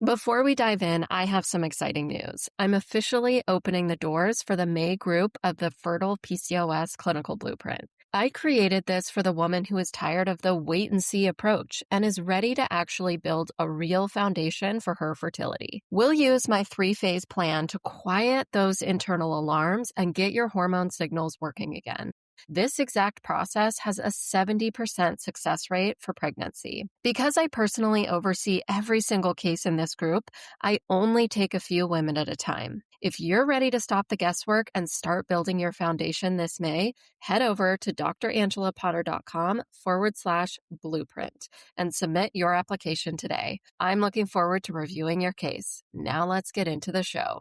Before we dive in, I have some exciting news. I'm officially opening the doors for the May group of the Fertile PCOS Clinical Blueprint. I created this for the woman who is tired of the wait and see approach and is ready to actually build a real foundation for her fertility. We'll use my 3-phase plan to quiet those internal alarms and get your hormone signals working again. This exact process has a 70% success rate for pregnancy. Because I personally oversee every single case in this group, I only take a few women at a time. If you're ready to stop the guesswork and start building your foundation this May, head over to drangelapotter.com/blueprint and submit your application today. I'm looking forward to reviewing your case. Now let's get into the show.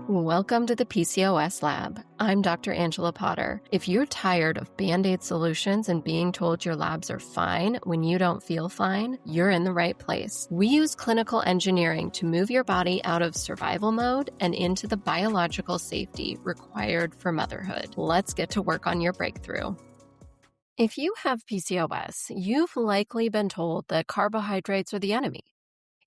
Welcome to the PCOS Lab. I'm Dr. Angela Potter. If you're tired of Band-Aid solutions and being told your labs are fine when you don't feel fine, you're in the right place. We use clinical engineering to move your body out of survival mode and into the biological safety required for motherhood. Let's get to work on your breakthrough. If you have PCOS, you've likely been told that carbohydrates are the enemy.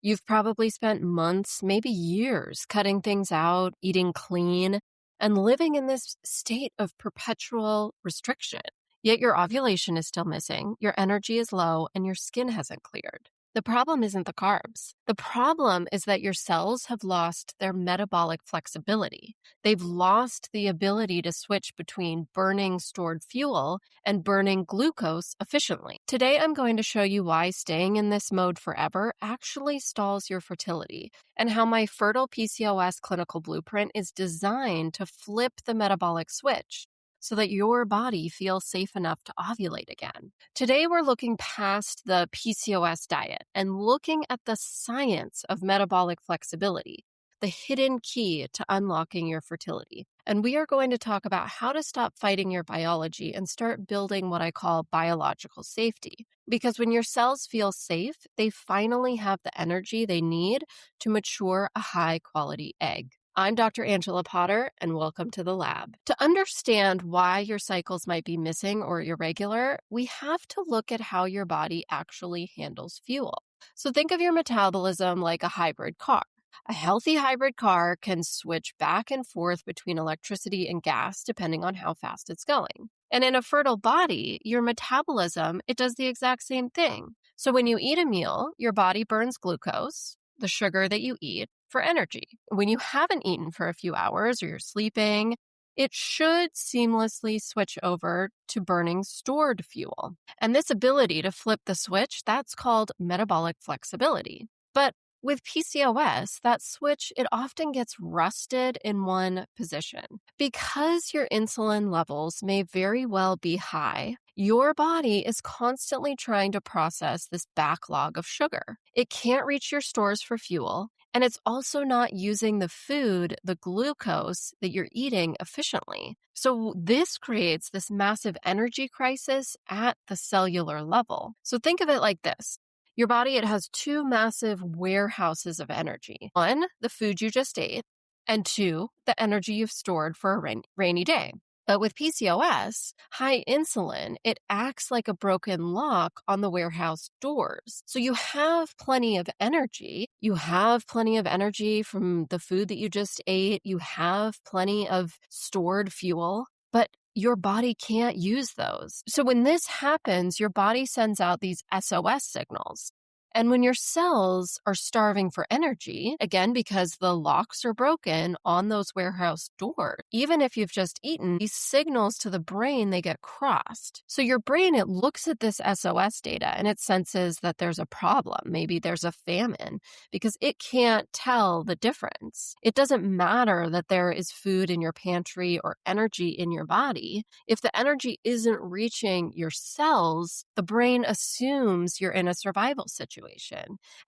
You've probably spent months, maybe years, cutting things out, eating clean, and living in this state of perpetual restriction. Yet your ovulation is still missing, your energy is low, and your skin hasn't cleared. The problem isn't the carbs. The problem is that your cells have lost their metabolic flexibility. They've lost the ability to switch between burning stored fuel and burning glucose efficiently. Today, I'm going to show you why staying in this mode forever actually stalls your fertility and how my Fertile PCOS Clinical Blueprint is designed to flip the metabolic switch so that your body feels safe enough to ovulate again. Today, we're looking past the PCOS diet and looking at the science of metabolic flexibility, the hidden key to unlocking your fertility. And we are going to talk about how to stop fighting your biology and start building what I call biological safety. Because when your cells feel safe, they finally have the energy they need to mature a high-quality egg. I'm Dr. Angela Potter, and welcome to the lab. To understand why your cycles might be missing or irregular, we have to look at how your body actually handles fuel. So think of your metabolism like a hybrid car. A healthy hybrid car can switch back and forth between electricity and gas depending on how fast it's going. And in a fertile body, your metabolism, it does the exact same thing. So when you eat a meal, your body burns glucose, the sugar that you eat, for energy. When you haven't eaten for a few hours or you're sleeping, it should seamlessly switch over to burning stored fuel. And this ability to flip the switch, that's called metabolic flexibility. But with PCOS, that switch, it often gets rusted in one position. Because your insulin levels may very well be high, your body is constantly trying to process this backlog of sugar. It can't reach your stores for fuel, and it's also not using the food, the glucose that you're eating efficiently. So this creates this massive energy crisis at the cellular level. So think of it like this. Your body, it has two massive warehouses of energy. One, the food you just ate, and two, the energy you've stored for a rainy day. But with PCOS, high insulin, it acts like a broken lock on the warehouse doors. So you have plenty of energy. You have plenty of energy from the food that you just ate. You have plenty of stored fuel, but your body can't use those. So when this happens, your body sends out these SOS signals. And when your cells are starving for energy, again, because the locks are broken on those warehouse doors, even if you've just eaten, these signals to the brain, they get crossed. So your brain, it looks at this SOS data and it senses that there's a problem. Maybe there's a famine because it can't tell the difference. It doesn't matter that there is food in your pantry or energy in your body. If the energy isn't reaching your cells, the brain assumes you're in a survival situation.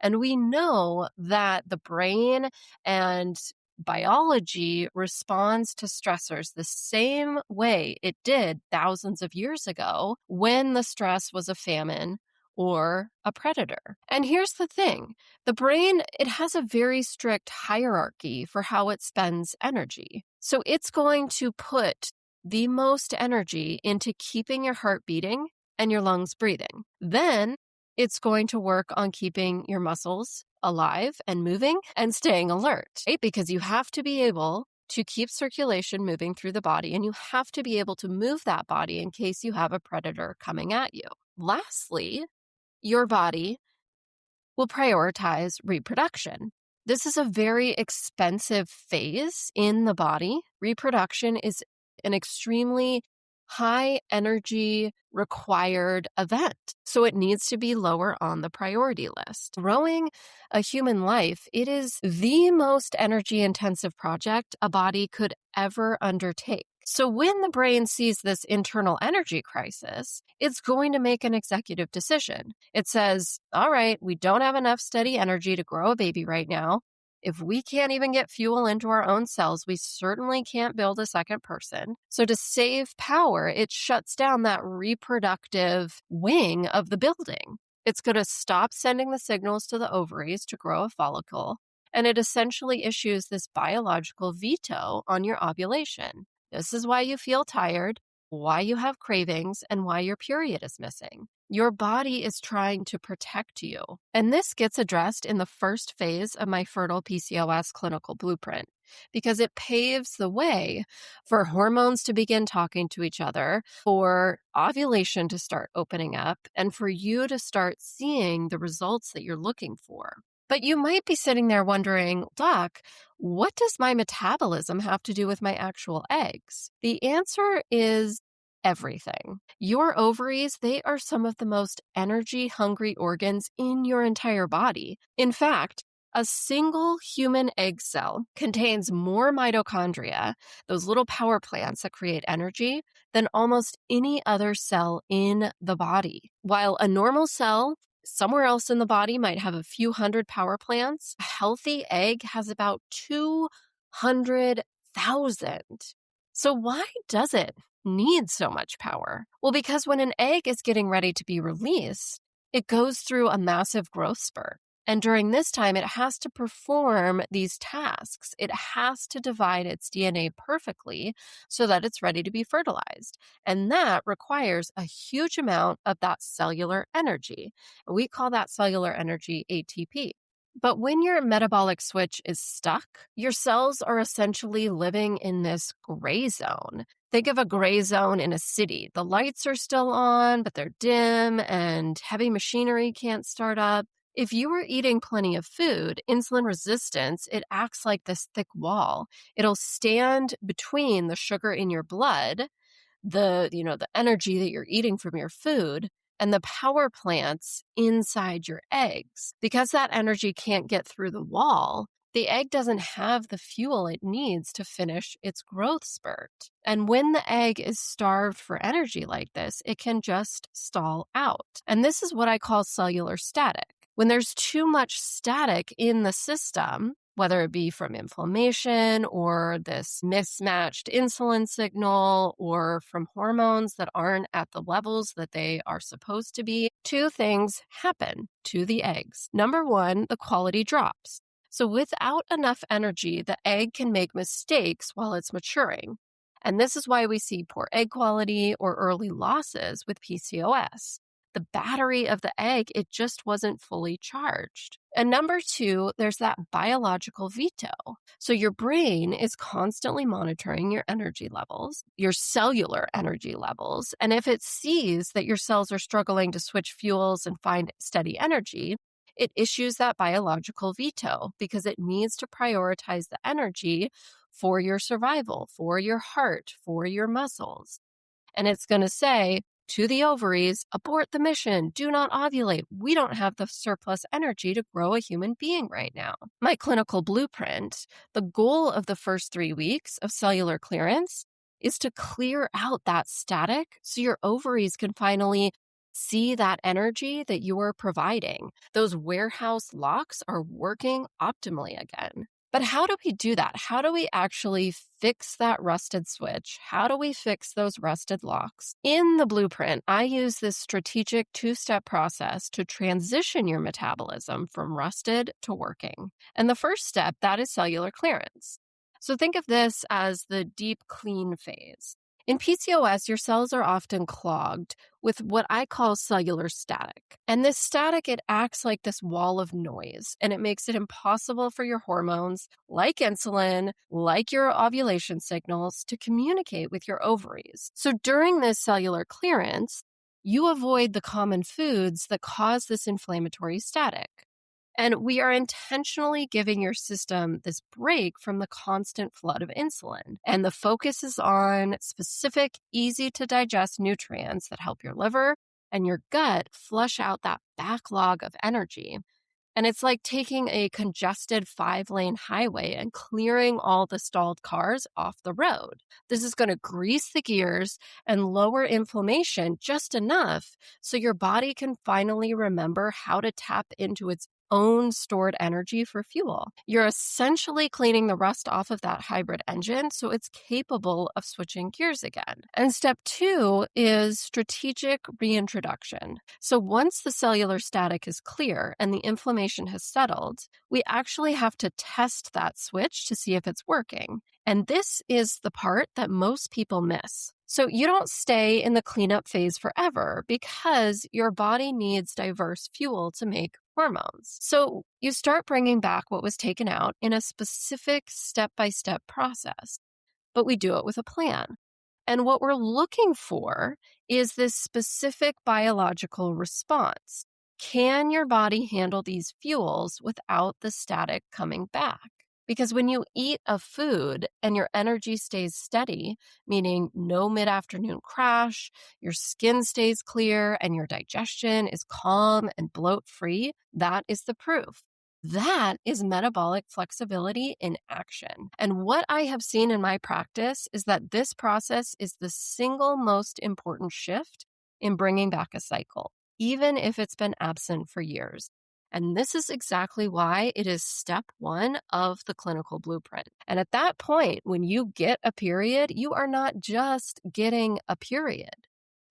And we know that the brain and biology responds to stressors the same way it did thousands of years ago when the stress was a famine or a predator. And here's the thing. The brain, it has a very strict hierarchy for how it spends energy. So it's going to put the most energy into keeping your heart beating and your lungs breathing. Then It's going to work on keeping your muscles alive and moving and staying alert, right? Because you have to be able to keep circulation moving through the body, and you have to be able to move that body in case you have a predator coming at you. Lastly, your body will prioritize reproduction. This is a very expensive phase in the body. Reproduction is an extremely high energy required event. So it needs to be lower on the priority list. Growing a human life, it is the most energy intensive project a body could ever undertake. So when the brain sees this internal energy crisis, it's going to make an executive decision. It says, all right, we don't have enough steady energy to grow a baby right now. If we can't even get fuel into our own cells, we certainly can't build a second person. So to save power, it shuts down that reproductive wing of the building. It's going to stop sending the signals to the ovaries to grow a follicle, and it essentially issues this biological veto on your ovulation. This is why you feel tired, why you have cravings, and why your period is missing. Your body is trying to protect you. And this gets addressed in the first phase of my Fertile PCOS clinical blueprint because it paves the way for hormones to begin talking to each other, for ovulation to start opening up, and for you to start seeing the results that you're looking for. But you might be sitting there wondering, Doc, what does my metabolism have to do with my actual eggs? The answer is everything. Your ovaries, they are some of the most energy-hungry organs in your entire body. In fact, a single human egg cell contains more mitochondria, those little power plants that create energy, than almost any other cell in the body. While a normal cell somewhere else in the body might have a few hundred power plants, a healthy egg has about 200,000. So why does it need so much power? Well, because when an egg is getting ready to be released, it goes through a massive growth spurt. And during this time, it has to perform these tasks. It has to divide its DNA perfectly so that it's ready to be fertilized. And that requires a huge amount of that cellular energy. We call that cellular energy ATP. But when your metabolic switch is stuck, your cells are essentially living in this gray zone. Think of a gray zone in a city. The lights are still on, but they're dim and heavy machinery can't start up. If you are eating plenty of food, insulin resistance, it acts like this thick wall. It'll stand between the sugar in your blood, the energy that you're eating from your food, and the power plants inside your eggs. Because that energy can't get through the wall, the egg doesn't have the fuel it needs to finish its growth spurt. And when the egg is starved for energy like this, it can just stall out. And this is what I call cellular static. When there's too much static in the system, whether it be from inflammation or this mismatched insulin signal or from hormones that aren't at the levels that they are supposed to be, two things happen to the eggs. Number one, the quality drops. So without enough energy, the egg can make mistakes while it's maturing. And this is why we see poor egg quality or early losses with PCOS. The battery of the egg, it just wasn't fully charged. And number two, there's that biological veto. So your brain is constantly monitoring your energy levels, your cellular energy levels. And if it sees that your cells are struggling to switch fuels and find steady energy, it issues that biological veto because it needs to prioritize the energy for your survival, for your heart, for your muscles. And it's going to say, to the ovaries, abort the mission, do not ovulate. We don't have the surplus energy to grow a human being right now. My clinical blueprint, the goal of the first 3 weeks of cellular clearance is to clear out that static so your ovaries can finally see that energy that you are providing. Those warehouse locks are working optimally again. But how do we do that? How do we actually fix that rusted switch? How do we fix those rusted locks? In the blueprint, I use this strategic 2-step process to transition your metabolism from rusted to working. And the first step, that is cellular clearance. So think of this as the deep clean phase. In PCOS, your cells are often clogged with what I call cellular static. And this static, it acts like this wall of noise, and it makes it impossible for your hormones, like insulin, like your ovulation signals, to communicate with your ovaries. So during this cellular clearance, you avoid the common foods that cause this inflammatory static. And we are intentionally giving your system this break from the constant flood of insulin. And the focus is on specific, easy to digest nutrients that help your liver and your gut flush out that backlog of energy. And it's like taking a congested 5-lane highway and clearing all the stalled cars off the road. This is going to grease the gears and lower inflammation just enough so your body can finally remember how to tap into its own stored energy for fuel. You're essentially cleaning the rust off of that hybrid engine so it's capable of switching gears again. And step 2 is strategic reintroduction. So once the cellular static is clear and the inflammation has settled, we actually have to test that switch to see if it's working. And this is the part that most people miss. So you don't stay in the cleanup phase forever because your body needs diverse fuel to make hormones. So you start bringing back what was taken out in a specific step-by-step process, but we do it with a plan. And what we're looking for is this specific biological response. Can your body handle these fuels without the static coming back? Because when you eat a food and your energy stays steady, meaning no mid-afternoon crash, your skin stays clear, and your digestion is calm and bloat-free, that is the proof. That is metabolic flexibility in action. And what I have seen in my practice is that this process is the single most important shift in bringing back a cycle, even if it's been absent for years. And this is exactly why it is step 1 of the clinical blueprint. And at that point, when you get a period, you are not just getting a period.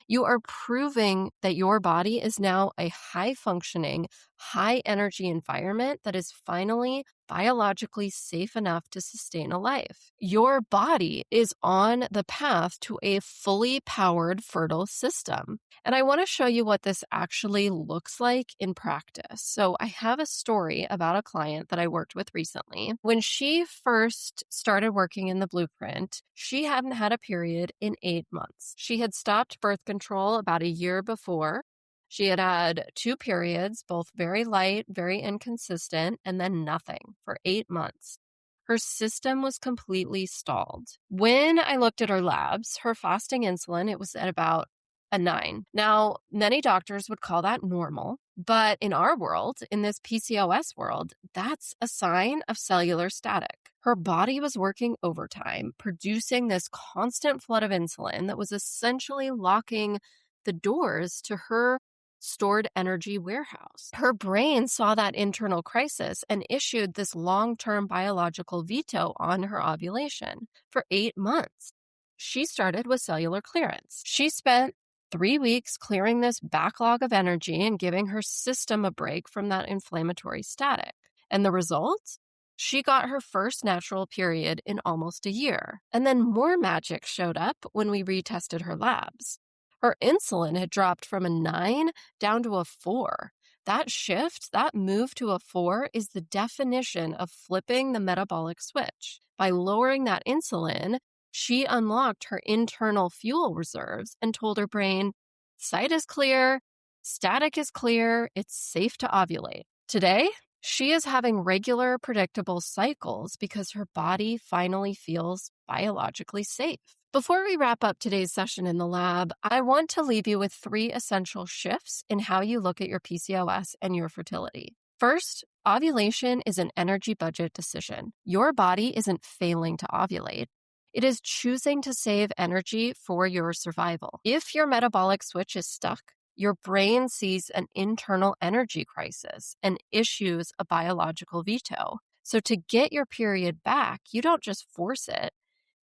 You are proving that your body is now a high-functioning, high-energy environment that is finally biologically safe enough to sustain a life. Your body is on the path to a fully powered, fertile system. And I want to show you what this actually looks like in practice. So I have a story about a client that I worked with recently. When she first started working in the blueprint, she hadn't had a period in 8 months. She had stopped birth control about a year before. She had had 2 periods, both very light, very inconsistent, and then nothing for 8 months. Her system was completely stalled. When I looked at her labs, her fasting insulin, it was at about a 9. Now, many doctors would call that normal, but in our world, in this PCOS world, that's a sign of cellular static. Her body was working overtime, producing this constant flood of insulin that was essentially locking the doors to her stored energy warehouse. Her brain saw that internal crisis and issued this long-term biological veto on her ovulation for 8 months. She started with cellular clearance. She spent 3 weeks clearing this backlog of energy and giving her system a break from that inflammatory static. And the result? She got her first natural period in almost a year. And then more magic showed up when we retested her labs. Her insulin had dropped from a 9 down to a 4. That shift, that move to a 4, is the definition of flipping the metabolic switch. By lowering that insulin, she unlocked her internal fuel reserves and told her brain, site is clear, static is clear, it's safe to ovulate. Today, she is having regular, predictable cycles because her body finally feels biologically safe. Before we wrap up today's session in the lab, I want to leave you with 3 essential shifts in how you look at your PCOS and your fertility. First, ovulation is an energy budget decision. Your body isn't failing to ovulate. It is choosing to save energy for your survival. If your metabolic switch is stuck, your brain sees an internal energy crisis and issues a biological veto. So to get your period back, you don't just force it.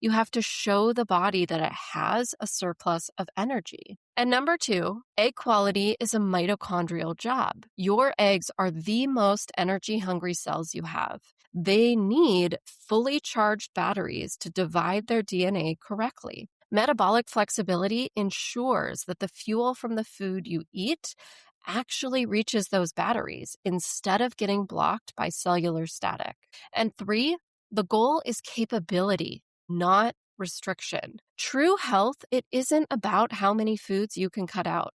You have to show the body that it has a surplus of energy. And number 2, egg quality is a mitochondrial job. Your eggs are the most energy-hungry cells you have. They need fully charged batteries to divide their DNA correctly. Metabolic flexibility ensures that the fuel from the food you eat actually reaches those batteries instead of getting blocked by cellular static. And 3, the goal is capability, not restriction. True health, it isn't about how many foods you can cut out.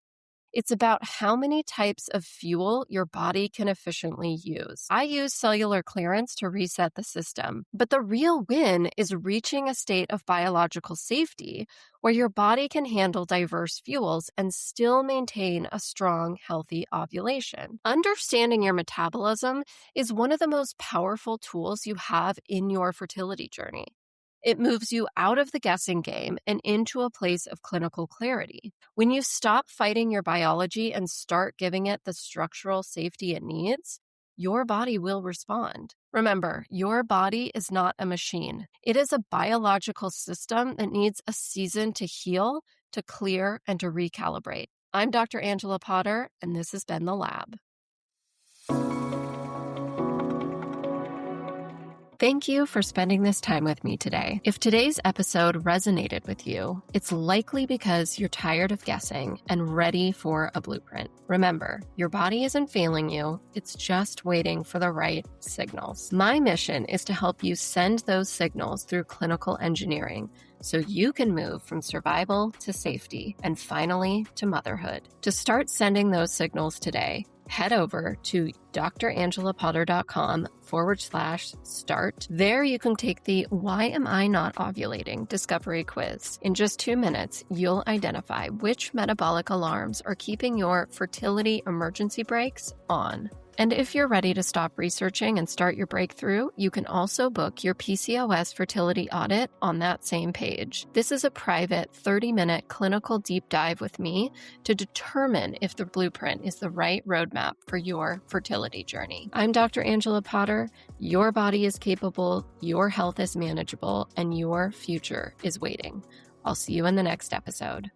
It's about how many types of fuel your body can efficiently use. I use cellular clearance to reset the system, but the real win is reaching a state of biological safety where your body can handle diverse fuels and still maintain a strong, healthy ovulation. Understanding your metabolism is one of the most powerful tools you have in your fertility journey. It moves you out of the guessing game and into a place of clinical clarity. When you stop fighting your biology and start giving it the structural safety it needs, your body will respond. Remember, your body is not a machine. It is a biological system that needs a season to heal, to clear, and to recalibrate. I'm Dr. Angela Potter, and this has been The Lab. Thank you for spending this time with me today. If today's episode resonated with you, it's likely because you're tired of guessing and ready for a blueprint. Remember, your body isn't failing you, it's just waiting for the right signals. My mission is to help you send those signals through clinical engineering so you can move from survival to safety and finally to motherhood. To start sending those signals today, head over to drangelapotter.com/start. There you can take the Why Am I Not Ovulating discovery quiz. In just 2 minutes, you'll identify which metabolic alarms are keeping your fertility emergency brakes on. And if you're ready to stop researching and start your breakthrough, you can also book your PCOS fertility audit on that same page. This is a private 30-minute clinical deep dive with me to determine if the blueprint is the right roadmap for your fertility journey. I'm Dr. Angela Potter. Your body is capable, your health is manageable, and your future is waiting. I'll see you in the next episode.